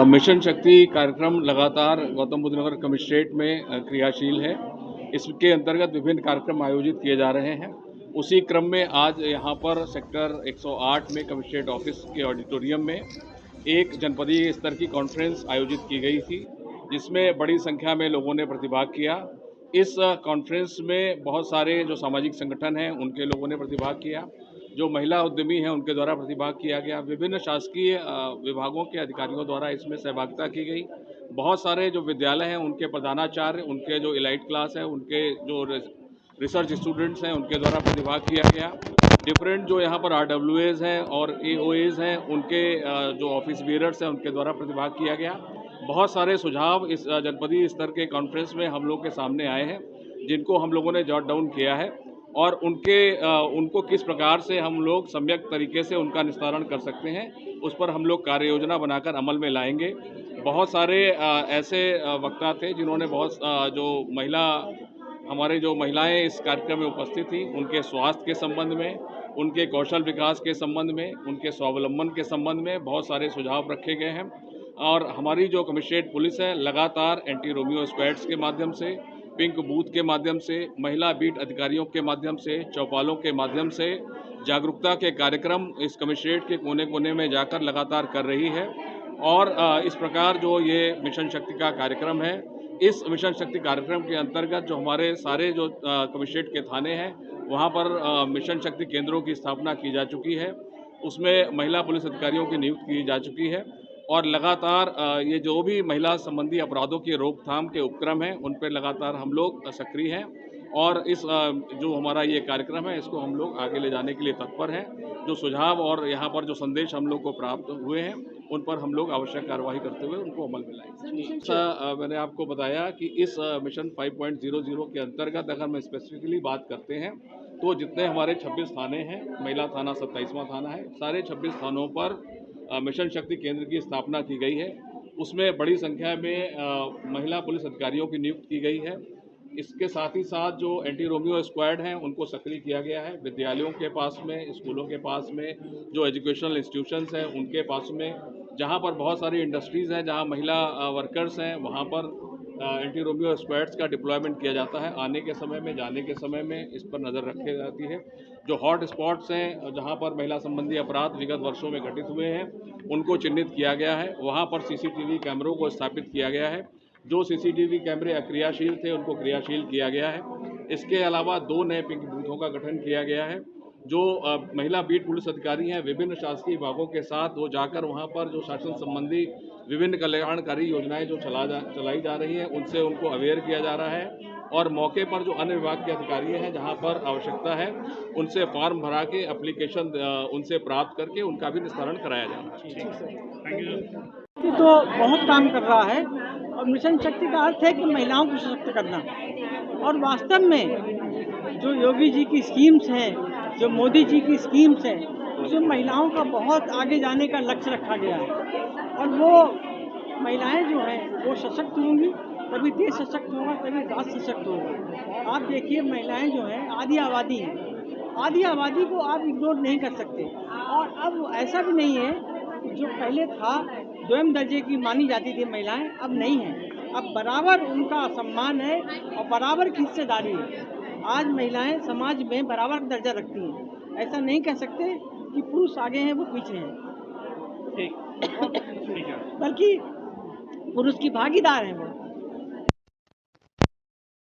Mission शक्ति कार्यक्रम लगातार गौतम बुद्ध नगर कमिश्नरेट में क्रियाशील है। इसके अंतर्गत विभिन्न कार्यक्रम आयोजित किए जा रहे हैं। उसी क्रम में आज यहाँ पर सेक्टर 108 में कमिश्नरेट ऑफिस के ऑडिटोरियम में एक जनपदीय स्तर की कॉन्फ्रेंस आयोजित की गई थी, जिसमें बड़ी संख्या में लोगों ने प्रतिभाग किया। इस कॉन्फ्रेंस में बहुत सारे जो सामाजिक संगठन हैं उनके लोगों ने प्रतिभाग किया, जो महिला उद्यमी हैं उनके द्वारा प्रतिभाग किया गया, विभिन्न शासकीय विभागों के अधिकारियों द्वारा इसमें सहभागिता की गई। बहुत सारे जो विद्यालय हैं उनके प्रधानाचार्य, उनके जो इलाइट क्लास है, उनके जो रिसर्च स्टूडेंट्स हैं उनके द्वारा प्रतिभाग किया गया। डिफरेंट जो यहाँ पर RWAs हैं और AOAs हैं उनके जो ऑफिस बियरर्स हैं उनके द्वारा प्रतिभाग किया गया। बहुत सारे सुझाव इस जनपदीय स्तर के कॉन्फ्रेंस में हम लोग के सामने आए हैं, जिनको हम लोगों ने जॉट डाउन किया है और उनको किस प्रकार से हम लोग सम्यक तरीके से उनका निस्तारण कर सकते हैं, उस पर हम लोग कार्य योजना बनाकर अमल में लाएंगे। बहुत सारे ऐसे वक्ता थे जिन्होंने हमारे जो महिलाएं इस कार्यक्रम में उपस्थित थी, उनके स्वास्थ्य के संबंध में, उनके कौशल विकास के संबंध में, उनके स्वावलंबन के संबंध में बहुत सारे सुझाव रखे गए हैं। और हमारी जो कमिश्नरेट पुलिस है लगातार एंटी रोमियो स्क्वाड्स के माध्यम से, पिंक बूथ के माध्यम से, महिला बीट अधिकारियों के माध्यम से, चौपालों के माध्यम से जागरूकता के कार्यक्रम इस कमिश्नरेट के कोने कोने में जाकर लगातार कर रही है। और इस प्रकार जो ये मिशन शक्ति का कार्यक्रम है, इस मिशन शक्ति कार्यक्रम के अंतर्गत जो हमारे सारे जो कमिश्नरेट के थाने हैं वहाँ पर मिशन शक्ति केंद्रों की स्थापना की जा चुकी है। उसमें महिला पुलिस अधिकारियों की नियुक्ति की जा चुकी है और लगातार ये जो भी महिला संबंधी अपराधों की रोकथाम के उपक्रम हैं उन पर लगातार हम लोग सक्रिय हैं और इस जो हमारा ये कार्यक्रम है इसको हम लोग आगे ले जाने के लिए तत्पर हैं। जो सुझाव और यहाँ पर जो संदेश हम लोग को प्राप्त हुए हैं उन पर हम लोग आवश्यक कार्रवाई करते हुए उनको अमल में लाएंगे। मैंने आपको बताया कि इस मिशन 5.00 के अंतर्गत अगर हम स्पेसिफिकली बात करते हैं तो जितने हमारे 26 थाने हैं, महिला थाना 27वां थाना है, सारे 26 थानों पर मिशन शक्ति केंद्र की स्थापना की गई है। उसमें बड़ी संख्या में महिला पुलिस अधिकारियों की नियुक्ति की गई है। इसके साथ ही साथ जो एंटी रोमियो स्क्वाड हैं उनको सक्रिय किया गया है। विद्यालयों के पास में, स्कूलों के पास में, जो एजुकेशनल इंस्टीट्यूशंस हैं उनके पास में, जहां पर बहुत सारी इंडस्ट्रीज़ हैं, जहां महिला वर्कर्स हैं, वहां पर एंटी रोमियो स्क्वाड्स का डिप्लॉयमेंट किया जाता है। आने के समय में, जाने के समय में इस पर नज़र रखी जाती है। जो हॉट स्पॉट्स हैं जहां पर महिला संबंधी अपराध विगत वर्षों में घटित हुए हैं उनको चिन्हित किया गया है। वहां पर CCTV कैमरों को स्थापित किया गया है। जो CCTV कैमरे अक्रियाशील थे उनको क्रियाशील किया गया है। इसके अलावा 2 नए पिंक बूथों का गठन किया गया है। जो महिला बीट पुलिस अधिकारी हैं विभिन्न शासकीय विभागों के साथ वो जाकर वहां पर जो शासन संबंधी विभिन्न कल्याणकारी योजनाएं जो चलाई जा रही हैं उनसे उनको अवेयर किया जा रहा है और मौके पर जो अन्य विभाग के अधिकारी हैं जहां पर आवश्यकता है उनसे फॉर्म भरा के एप्लीकेशन उनसे प्राप्त करके उनका भी निस्तारण कराया जा रहा है। तो बहुत काम कर रहा है और मिशन शक्ति का अर्थ है कि महिलाओं को सशक्त करना। और वास्तव में जो योगी जी की स्कीम्स हैं, जो मोदी जी की स्कीम्स हैं, उसमें महिलाओं का बहुत आगे जाने का लक्ष्य रखा गया है। और वो महिलाएं जो हैं वो सशक्त होंगी तभी देश सशक्त होगा, तभी राष्ट्र सशक्त होगा। आप देखिए महिलाएं जो हैं आधी आबादी हैं, आधी आबादी को आप इग्नोर नहीं कर सकते। और अब ऐसा भी नहीं है कि जो पहले था द्वयम दर्जे की मानी जाती थी महिलाएं, अब नहीं है। अब बराबर उनका सम्मान है और बराबर की हिस्सेदारी है। आज महिलाएं समाज में बराबर का दर्जा रखती हैं। ऐसा नहीं कह सकते कि पुरुष आगे हैं वो पीछे हैं, ठीक है, बल्कि पुरुष की भागीदार हैं वो।